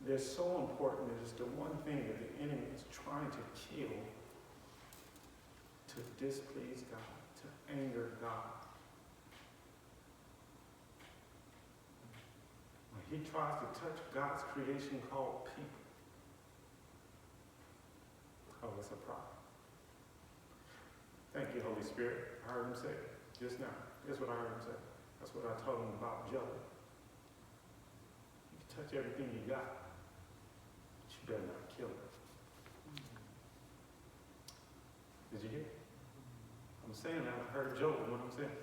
they're so important. It is the one thing that the enemy is trying to kill, to displease God, to anger God. When he tries to touch God's creation called people, oh, it's a problem. Thank you, Holy Spirit. I heard him say it just now. Guess what I heard him say? That's what I told him about Job. You can touch everything you got, but you better not kill it. Did you hear? I'm saying that. I heard Job what I'm saying.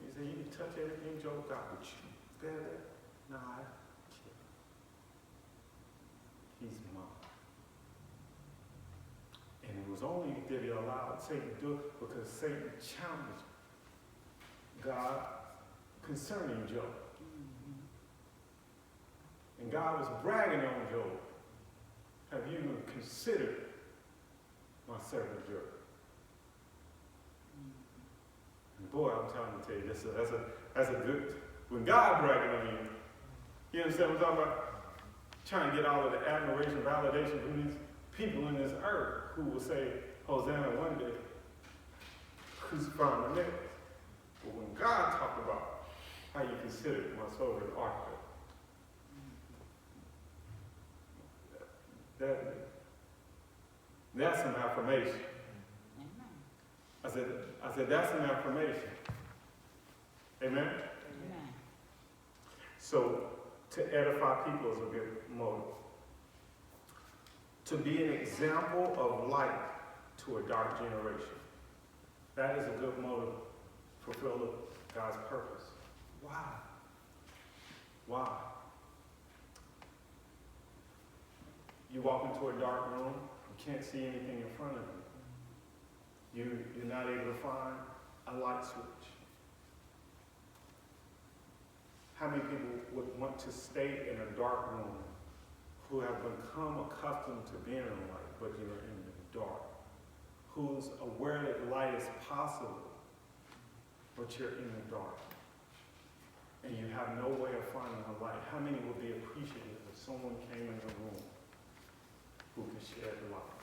He said, you can touch everything Job got, but you better not kill it. He's mine. And it was only that he allowed Satan to do it because Satan challenged God concerning Job. And God was bragging on Job. Have you even considered my servant Job? And boy, I'm trying to tell you, that's a good, when God bragging on you, you understand what I'm talking about? Trying to get all of the admiration, validation from these people in this earth who will say, Hosanna one day, crucify the next. But when God talked about how you consider my soul as article, that's some affirmation. I said, that's an affirmation. Amen? Amen. So, to edify people is a good motive. To be an example of light to a dark generation. That is a good motive to fulfill God's purpose. Why? Why? You walk into a dark room, you can't see anything in front of you. You're not able to find a light switch. How many people would want to stay in a dark room who have become accustomed to being in light, but you're in the dark? Who's aware that light is possible, but you're in the dark? And you have no way of finding a light. How many would be appreciative if someone came in the room who could shed light?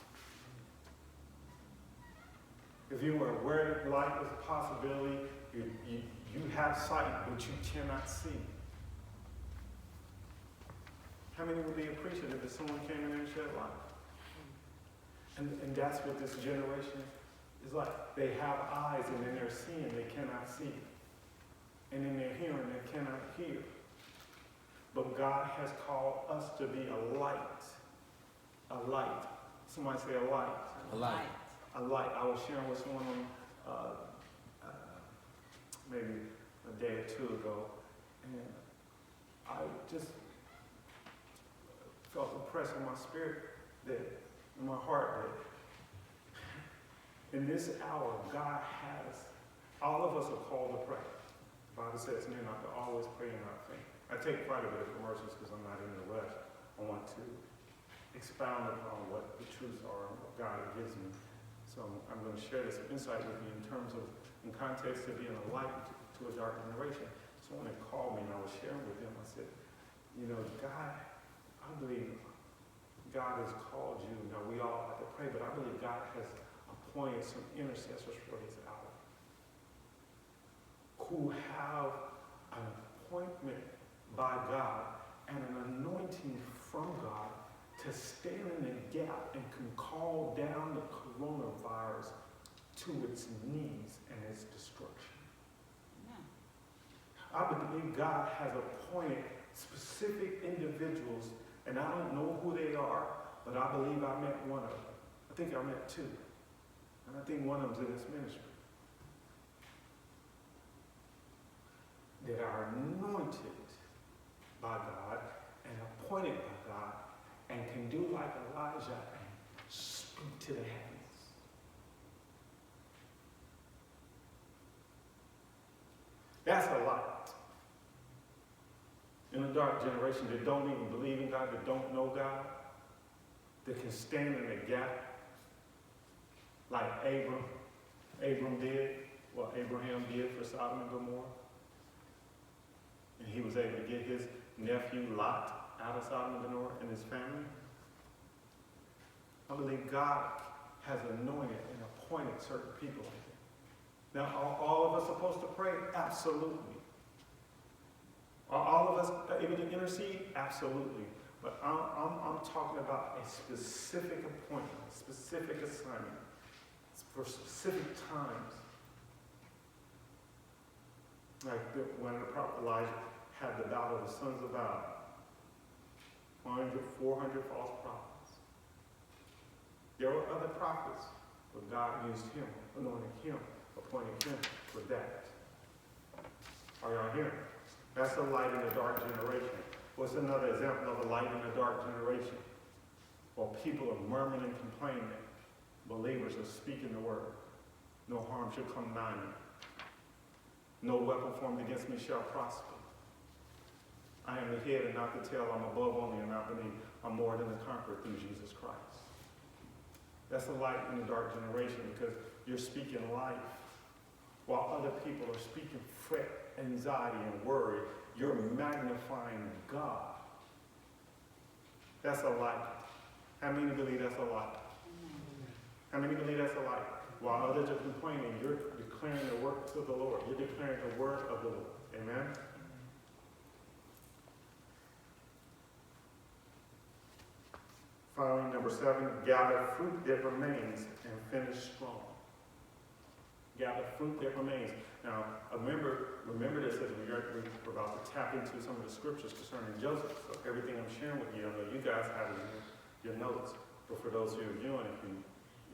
If you were aware that light was a possibility, you have sight, but you cannot see. How many would be appreciative if someone came in and shed light? And that's what this generation is like. They have eyes and then they're seeing, they cannot see. And then they're hearing, they cannot hear. But God has called us to be a light. A light. Somebody say a light. A light. A light. I was sharing with someone maybe a day or two ago, and I just felt impressed in my spirit that, in my heart, that in this hour, God has, all of us are called to pray. The Bible says, men ought to always pray and not faint. I take quite a bit of commercials because I'm not in a rush. I want to expound upon what the truths are and what God gives me. So I'm going to share this insight with you in terms of, in context of being a light to a dark generation. Someone had called me and I was sharing with him. I said, you know, God, I believe God has called you. Now we all have to pray, but I believe God has appointed some intercessors for his hour who have an appointment by God and an anointing from God to stand in the gap and can call down the coronavirus to its knees and its destruction. Amen. I believe God has appointed specific individuals, and I don't know who they are, but I believe I met one of them. I think I met two. And I think one of them's in this ministry. That are anointed by God and appointed by God and can do like Elijah and speak to the heavens. That's a light. In a dark generation that don't even believe in God, that don't know God, that can stand in the gap like Abraham did, what Abraham did for Sodom and Gomorrah. And he was able to get his nephew Lot out of Sodom and Gomorrah and his family? I believe God has anointed and appointed certain people like that. Now, are all of us supposed to pray? Absolutely. Are all of us able to intercede? Absolutely. But I'm talking about a specific appointment, a specific assignment, for specific times. Like when the prophet Elijah had the battle of the sons of Byers, 400 false prophets. There were other prophets, but God used him, anointed him, appointed him for that. Are y'all hearing? That's a light in the dark generation. What's another example of a light in the dark generation? Well, people are murmuring and complaining. Believers are speaking the word. No harm shall come nigh me. No weapon formed against me shall prosper. I am the head and not the tail. I'm above only and not beneath. I'm more than a conqueror through Jesus Christ. That's a light in the dark generation because you're speaking life. While other people are speaking fret, anxiety, and worry, you're magnifying God. That's a light. How many believe that's a light? How many believe that's a light? While others are complaining, you're declaring the works of the Lord. You're declaring the word of the Lord. Amen? Finally, number 7, gather fruit that remains and finish strong. Gather fruit that remains. Now, remember this as we're about to tap into some of the scriptures concerning Joseph. So everything I'm sharing with you, I know you guys have it in your notes. But for those who are viewing, if you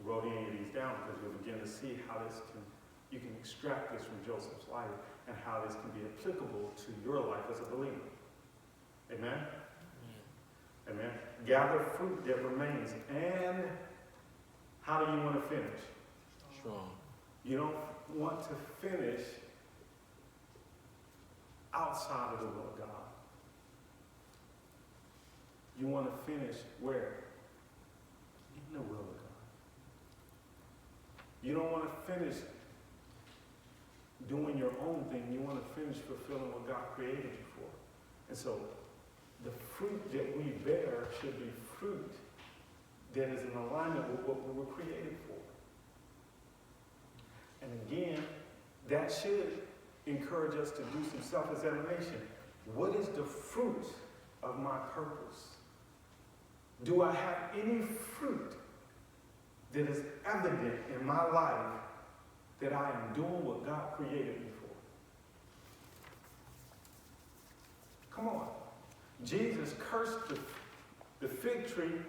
wrote any of these down, because you'll begin to see how you can extract this from Joseph's life and how this can be applicable to your life as a believer. Amen? Amen. Gather fruit that remains. And how do you want to finish? Strong. You don't want to finish outside of the will of God. You want to finish where? In the will of God. You don't want to finish doing your own thing. You want to finish fulfilling what God created you for. And so the fruit that we bear should be fruit that is in alignment with what we were created for. And again, that should encourage us to do some self-examination. What is the fruit of my purpose? Do I have any fruit that is evident in my life that I am doing what God created me for? Come on. Jesus cursed the fig tree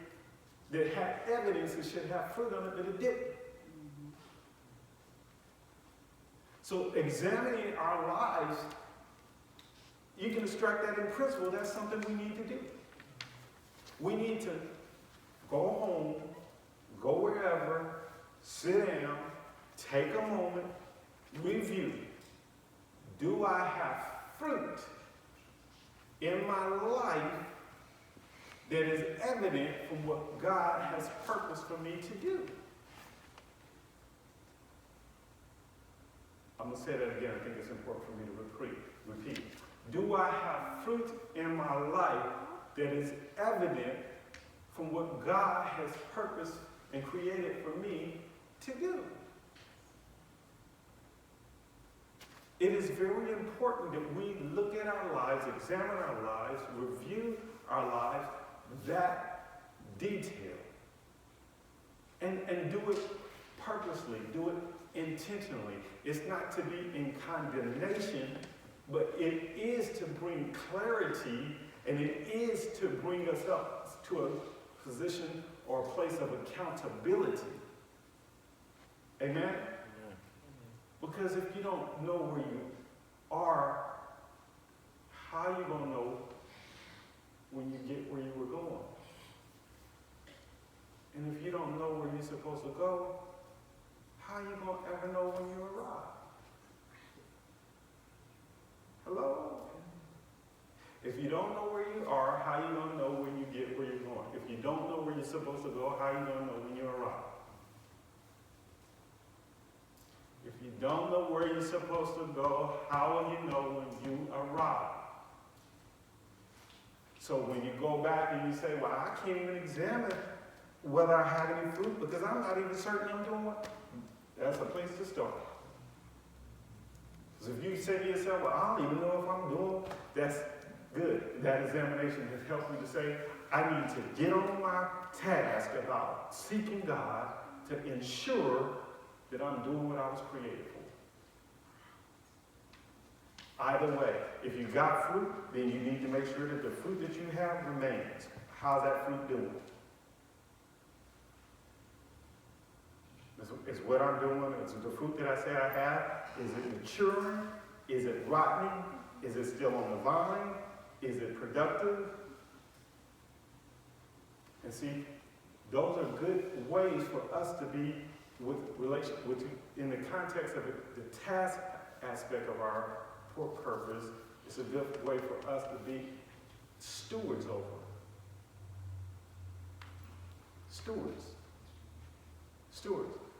that had evidence it should have fruit on it, but it didn't. So examining our lives, you can extract that in principle. That's something we need to do. We need to go home, go wherever, sit down, take a moment, review. Do I have fruit in my life that is evident from what God has purposed for me to do? I'm going to say that again. I think it's important for me to repeat. Do I have fruit in my life that is evident from what God has purposed and created for me to do? It is very important that we look at our lives, examine our lives, review our lives, that detail. And do it purposely, do it intentionally. It's not to be in condemnation, but it is to bring clarity, and it is to bring us up to a position or a place of accountability. Amen? Because if you don't know where you are, how are you going to know when you get where you were going? And if you don't know where you're supposed to go, how are you going to ever know when you arrive? Hello? If you don't know where you are, how are you going to know when you get where you're going? If you don't know where you're supposed to go, how are you going to know when you arrive? If you don't know where you're supposed to go, how will you know when you arrive? So when you go back and you say, well, I can't even examine whether I have any fruit because I'm not even certain I'm doing what, that's a place to start. Because if you say to yourself, well, I don't even know if I'm doing, that's good. That examination has helped me to say, I need to get on my task about seeking God to ensure that I'm doing what I was created for. Either way, if you got fruit, then you need to make sure that the fruit that you have remains. How's that fruit doing? Is what I'm doing, is the fruit that I say I have, is it maturing? Is it rotting? Is it still on the vine? Is it productive? And see, those are good ways for us to be in the context of the task aspect of our purpose. It's a good way for us to be stewards over it. Stewards.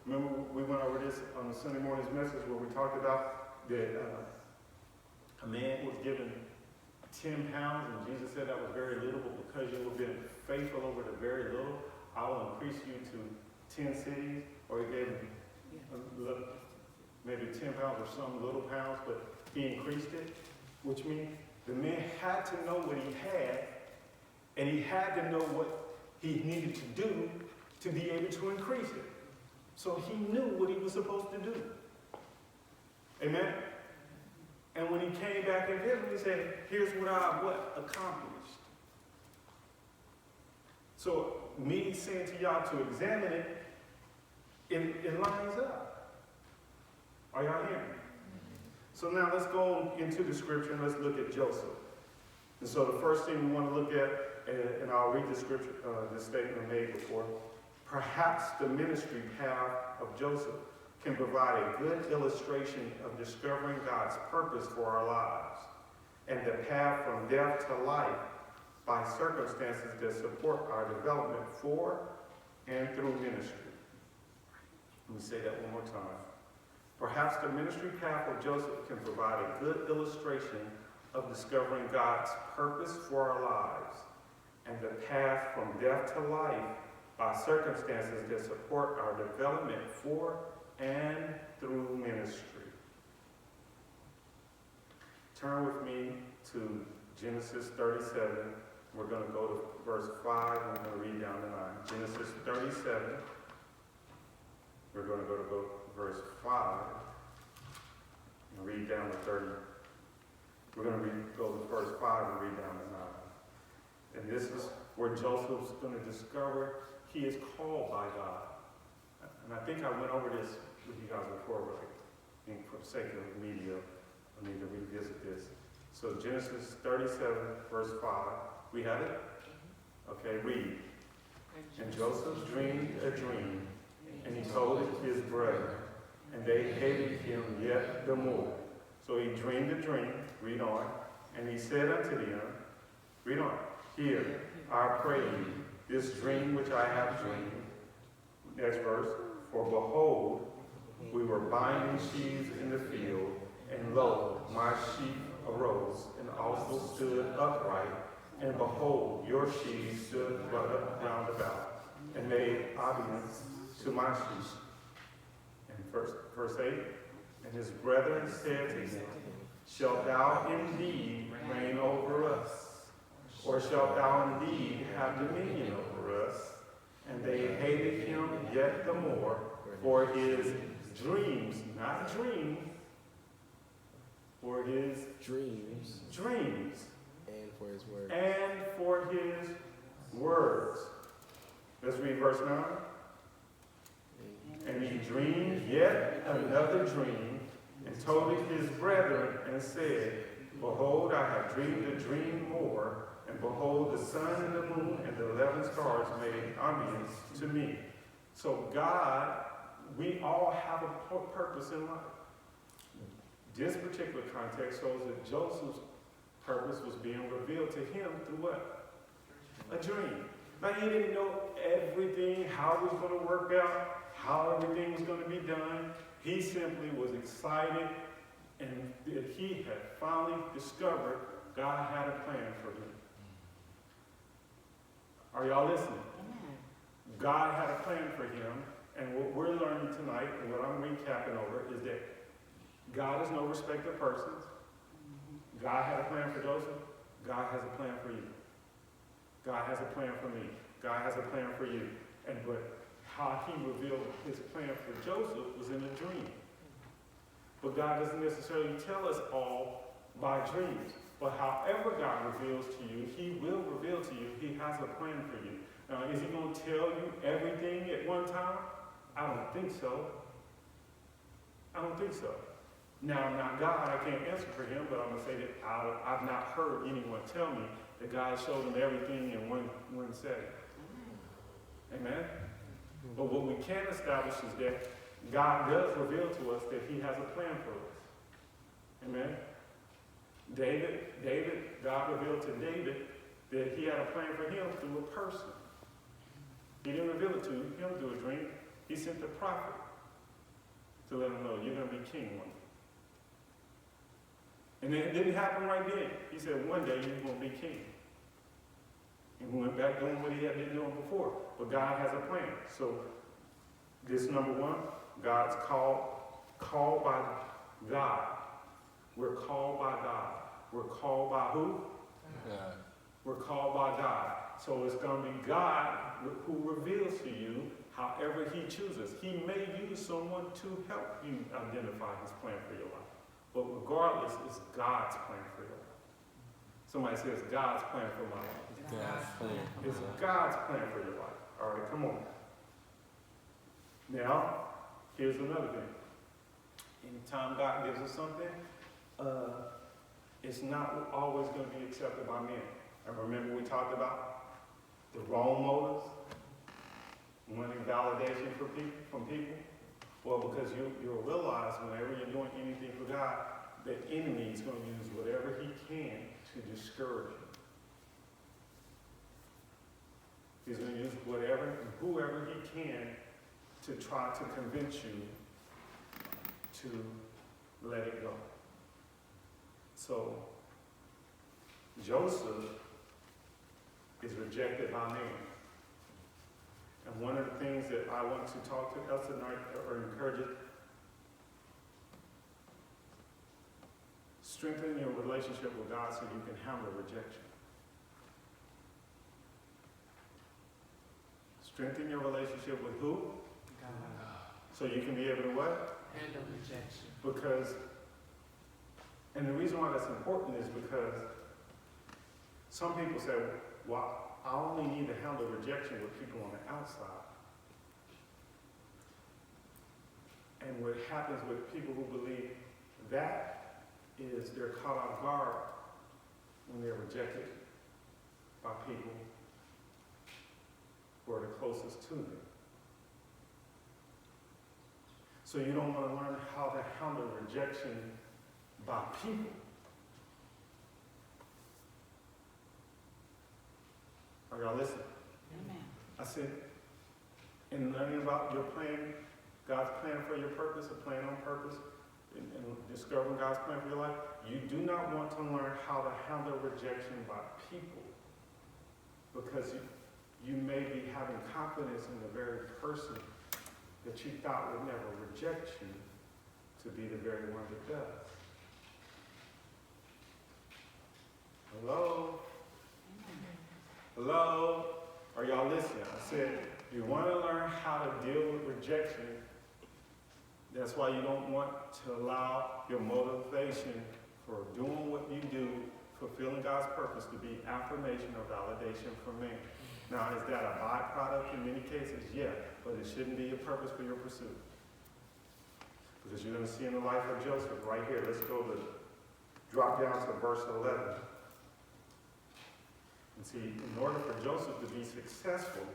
Remember we went over this on the Sunday morning's message where we talked about that a man was given 10 pounds and Jesus said that was very little, but because you have been faithful over the very little, I will increase you to 10 cities. Or he gave him maybe 10 pounds or some little pounds, but he increased it, which means the man had to know what he had, and he had to know what he needed to do to be able to increase it. So he knew what he was supposed to do. Amen? And when he came back and did it, he said, here's what I accomplished. So me saying to y'all to examine it, it lines up. Are y'all hearing me? So now let's go into the scripture and let's look at Joseph. And so the first thing we want to look at, and I'll read the scripture, the statement made before. Perhaps the ministry path of Joseph can provide a good illustration of discovering God's purpose for our lives and the path from death to life by circumstances that support our development for and through ministry. Let me say that one more time. Perhaps the ministry path of Joseph can provide a good illustration of discovering God's purpose for our lives and the path from death to life by circumstances that support our development for and through ministry. Turn with me to Genesis 37. We're going to go to verse 5 and we're going to read down to 9. Genesis 37. We're going to go to verse 5 and read down to 30. We're going to go to verse 5 and read down to 9. And this is where Joseph's going to discover he is called by God. And I think I went over this with you guys before, but I think for the sake of media, I need to revisit this. So Genesis 37, verse 5. We have it? Okay, read. And Joseph dreamed a dream, and he told it to his brethren, and they hated him yet the more. So he dreamed a dream, read on, and he said unto them, read on, hear, I pray you, this dream which I have dreamed. Next verse, for behold, we were binding sheaves in the field, and lo, my sheep arose, and also stood upright, and behold, your sheaves stood round about, and made obedience to my sheep. And verse 8, and his brethren said to him, shalt thou indeed reign over us? Or shalt thou indeed have dominion over us? And they hated him yet the more for his dreams, not dreams, for his dreams, and for his words. And for his words. Let's read verse 9. And he dreamed yet another dream, and told it his brethren, and said, behold, I have dreamed a dream more, and behold, the sun and the moon and the 11 stars made obedience to me. So God, we all have a purpose in life. This particular context shows that Joseph's purpose was being revealed to him through what? A dream. Now he didn't know everything, how it was going to work out, how everything was going to be done. He simply was excited and that he had finally discovered God had a plan for him. Are y'all listening? Amen. God had a plan for him, and what we're learning tonight, and what I'm recapping over, is that God is no respecter of persons. God had a plan for Joseph. God has a plan for you. God has a plan for me. God has a plan for you. But how he revealed his plan for Joseph was in a dream. But God doesn't necessarily tell us all by dreams. But however God reveals to you, he will reveal to you. He has a plan for you. Now, is he going to tell you everything at one time? I don't think so. I don't think so. Now, I'm not God. I can't answer for him, but I'm going to say that I've not heard anyone tell me that God showed him everything in one setting. Amen? But what we can establish is that God does reveal to us that he has a plan for us. Amen? God revealed to David that he had a plan for him through a person. He didn't reveal it to him through a dream. He sent the prophet to let him know, you're going to be king one day. And it didn't happen right then. He said, one day you're going to be king. And he went back doing what he had been doing before. But God has a plan. So this number one, God's called by God. We're called by God. We're called by who? God. We're called by God. So it's going to be God who reveals to you however he chooses. He may use someone to help you identify his plan for your life. But regardless, it's God's plan for your life. Somebody says God's plan for my life. God's plan. It's God's plan for your life. All right, come on. Now, here's another thing. Anytime God gives us something, it's not always going to be accepted by men. And remember we talked about the wrong motives, wanting validation from people? Well, because you'll realize whenever you're doing anything for God, the enemy is going to use whatever he can to discourage you. He's going to use whoever he can to try to convince you to let it go. So, Joseph is rejected by man. And one of the things that I want to talk to us tonight, or encourage it, strengthen your relationship with God so you can handle rejection. Strengthen your relationship with who? God. So you can be able to what? Handle rejection. Because, and the reason why that's important is because some people say, well, I only need to handle rejection with people on the outside. And what happens with people who believe that is they're caught off guard when they're rejected by people who are the closest to them. So you don't want to learn how to handle rejection by people. Are y'all listening? Amen. I said, in learning about your plan, God's plan for your purpose, a plan on purpose, and discovering God's plan for your life, you do not want to learn how to handle rejection by people, because you may be having confidence in the very person that you thought would never reject you to be the very one that does. Hello? Hello? Are y'all listening? I said, you want to learn how to deal with rejection. That's why you don't want to allow your motivation for doing what you do, fulfilling God's purpose, to be affirmation or validation from man. Now, is that a byproduct in many cases? Yeah, but it shouldn't be a purpose for your pursuit. Because you're going to see in the life of Joseph right here. Let's drop down to verse 11. And see, in order for Joseph to be successful,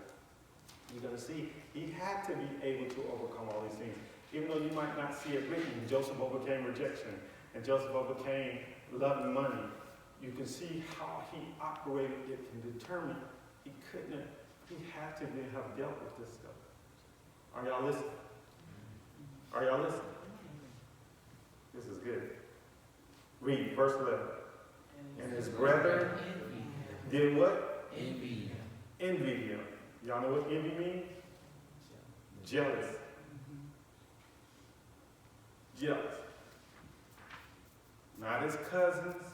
you're going to see he had to be able to overcome all these things. Even though you might not see it written, Joseph overcame rejection, and Joseph overcame loving money. You can see how he operated it and determined he had to have dealt with this stuff. Are y'all listening? Are y'all listening? This is good. Read verse 11. And his brethren did what? Envy. envied him. Y'all know what envy means? Jealous. Jealous. Not his cousins,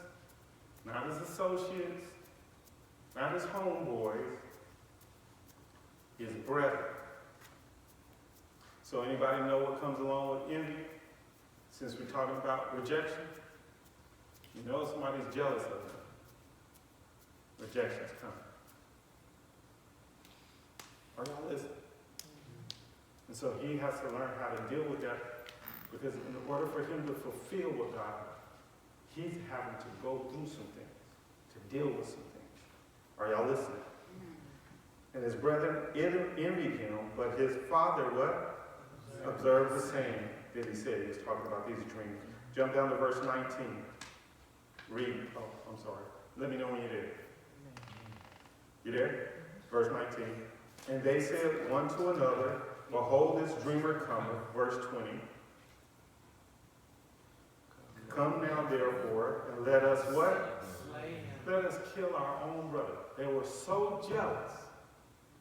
not his associates, not his homeboys, his brethren. So anybody know what comes along with envy? Since we're talking about rejection, you know somebody's jealous of them. Rejection's coming. Are y'all listening? And so he has to learn how to deal with that, because in order for him to fulfill what God wants, he's having to go through some things, to deal with some things. Are y'all listening? And his brethren envied him, but his father what? Observed the same that he said. He was talking about these dreams. Jump down to verse 19. Read. Oh, I'm sorry. Let me know when you're there. You there? Verse 19. And they said one to another, behold, this dreamer cometh. Verse 20. Come now, therefore, and let us what? Let us kill our own brother. They were so jealous.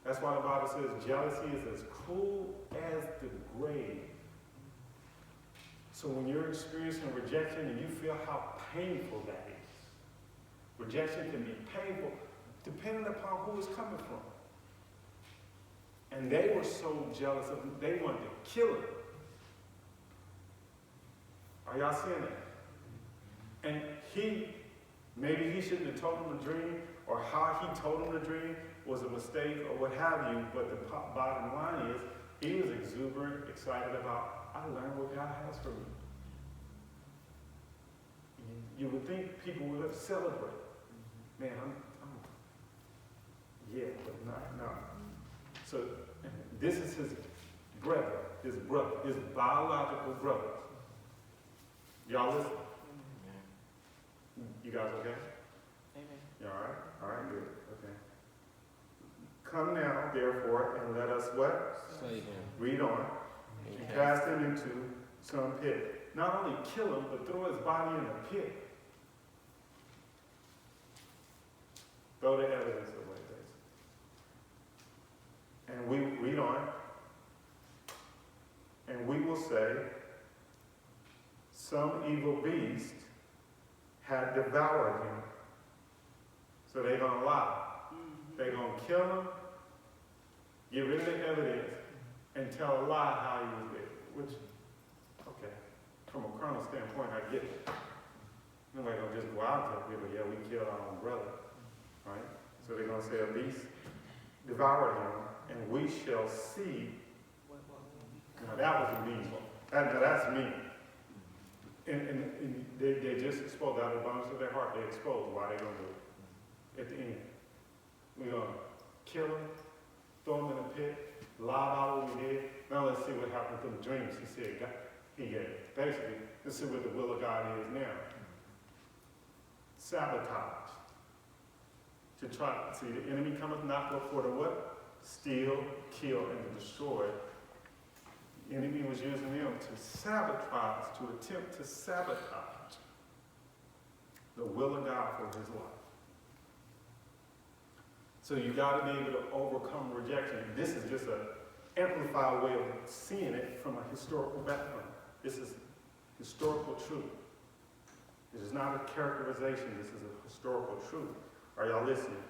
That's why the Bible says jealousy is as cruel as the grave. So when you're experiencing rejection and you feel how painful that is, rejection can be painful depending upon who it's coming from. And they were so jealous of him, they wanted to kill him. Are y'all seeing that? And maybe he shouldn't have told him the dream, or how he told him the dream was a mistake, or what have you, but the bottom line is, he was exuberant, excited about, I learned what God has for me. You would think people would celebrate. Man, yeah, but not. So this is his biological brother. Y'all listen? You guys okay? Amen. You all right? All right, good. Okay. Come now, therefore, and let us what? Slay him. Read on. And cast him into some pit. Not only kill him, but throw his body in a pit. Throw the evidence away, basically. And we read on. And we will say, some evil beast had devoured him. So they're going to lie. They're going to kill him, get rid of the evidence, and tell a lie how he was dead. Which, okay, from a carnal standpoint, I get it. Nobody going to just go out and tell people, yeah, we killed our own brother. Right? So they're going to say a beast devoured him, and we shall see. Now that was a mean one. That's mean. And they just exposed out of the abundance of their heart. They exposed why they're going to do it. At the end, we're going to kill him, throw him in a pit, lie about what we did. Now let's see what happened to the dreams he said he gave. Basically, let's see what the will of God is now. Sabotage. To try, see, the enemy cometh not before to what? Steal, kill, and to destroy. The enemy was using them to sabotage, to attempt to sabotage the will of God for his life. So you got to be able to overcome rejection. This is just an amplified way of seeing it from a historical background. This is historical truth. This is not a characterization. This is a historical truth. Are y'all listening?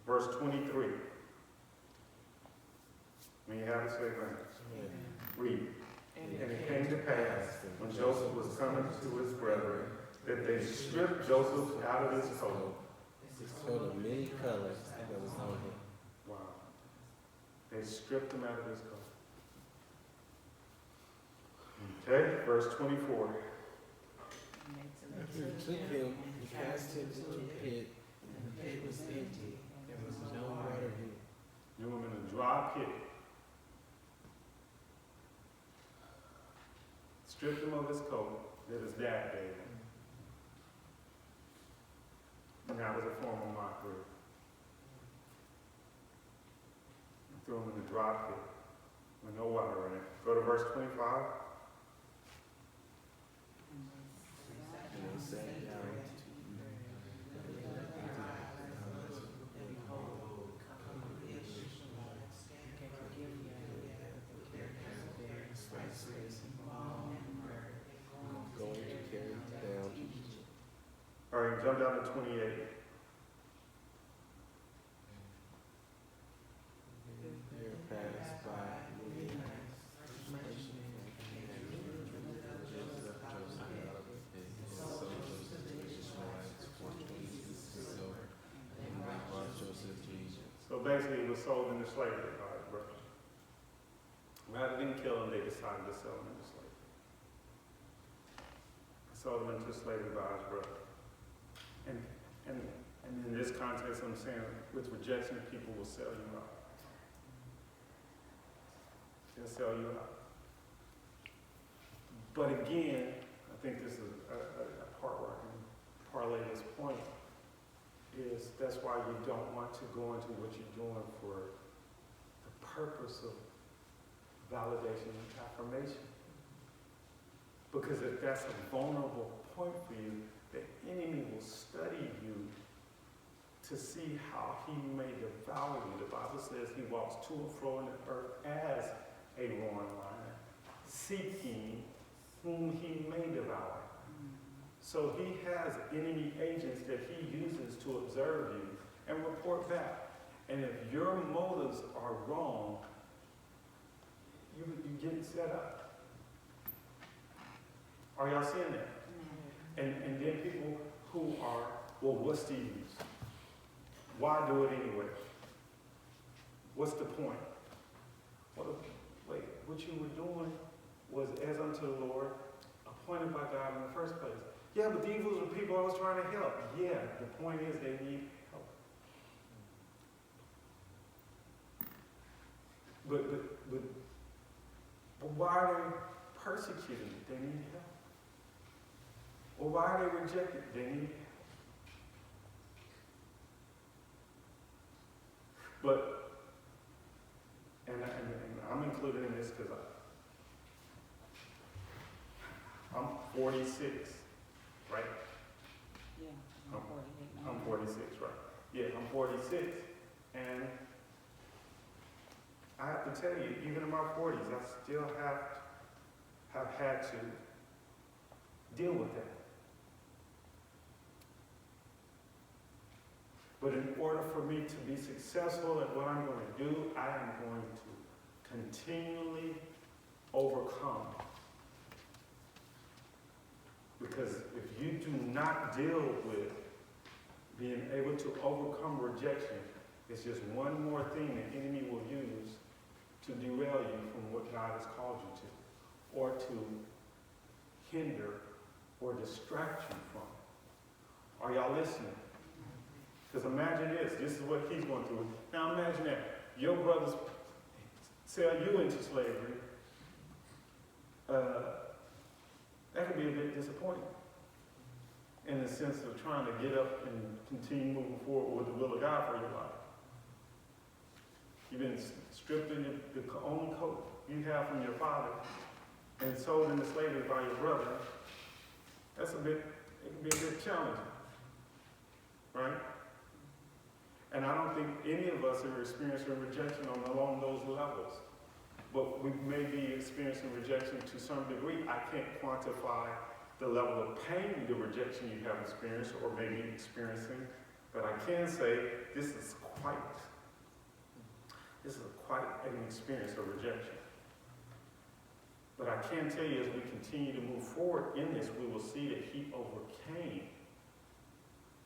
Verse 23. When you have it, say it. Read. And it came to pass, when Joseph was coming to his brethren, that they stripped Joseph out of his coat. His coat of many colors that was on him. Wow. They stripped him out of his coat. Okay, verse 24. After he took him, he cast him into a pit, and the pit was empty. There was no water in it. Threw him in a dry pit. Stripped him of his coat that his dad gave him. And that was a form of mockery. Threw him in a dry pit with no water in it. Go to verse 25. And they sat down All right, jump down to 28. There passed by So basically, he was sold into slavery by his brothers. Rather than kill him, they decided to sell him into slavery. Sold him into slavery by his brother. And in this context, I'm saying, with rejection, people will sell you out. They'll sell you out. But again, I think this is a part where I can parlay this point, is that's why you don't want to go into what you're doing for the purpose of validation and affirmation. Because if that's a vulnerable point for you, the enemy will study you to see how he may devour you. The Bible says he walks to and fro in the earth as a roaring lion, seeking whom he may devour. So he has enemy agents that he uses to observe you and report back. And if your motives are wrong, you're getting set up. Are y'all seeing that? And then people who are, well, what's the use? Why do it anyway? What's the point? Wait, what you were doing was as unto the Lord, appointed by God in the first place. Yeah, but these were the people I was trying to help. Yeah, the point is they need help. But why are they persecuted? They need help. Or why are they rejected? They need help. But, and I'm included in this because I'm 46, right? Yeah, I'm 48 now. I'm 46, right? Yeah, I'm 46. And I have to tell you, even in my 40s, I still have had to deal with that. But in order for me to be successful at what I'm going to do, I am going to continually overcome. Because if you do not deal with being able to overcome rejection, it's just one more thing the enemy will use to derail you from what God has called you to, or to hinder or distract you from. Are y'all listening? Because imagine this is what he's going through. Now imagine that your brothers sell you into slavery. That could be a bit disappointing in the sense of trying to get up and continue moving forward with the will of God for your life. You've been stripped of the only coat you have from your father and sold into slavery by your brother. It can be a bit challenging, right? And I don't think any of us are experiencing rejection along those levels. But we may be experiencing rejection to some degree. I can't quantify the level of pain the rejection you have experienced or maybe experiencing, but I can say this is quite an experience of rejection. But I can tell you, as we continue to move forward in this, we will see that he overcame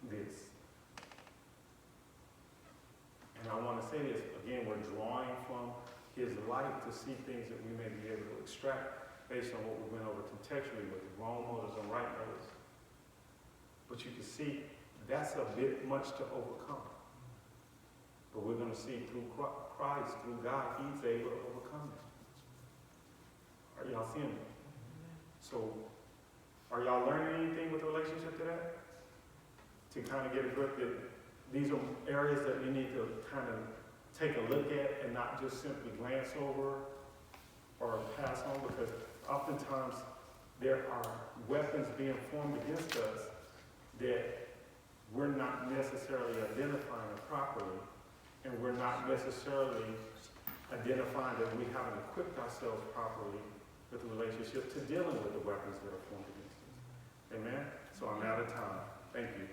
this. And I want to say this, again, we're drawing from his life to see things that we may be able to extract based on what we went over contextually with wrong motives and right motives. But you can see that's a bit much to overcome. But we're going to see through Christ, through God, he's able to overcome it. Are y'all seeing it? So, are y'all learning anything with relationship to that? To kind of get a grip that these are areas that you need to kind of take a look at and not just simply glance over or pass on, because oftentimes there are weapons being formed against us that we're not necessarily identifying properly, and we're not necessarily identifying that we haven't equipped ourselves properly with the relationship to dealing with the weapons that are formed against us. Amen? So I'm out of time. Thank you.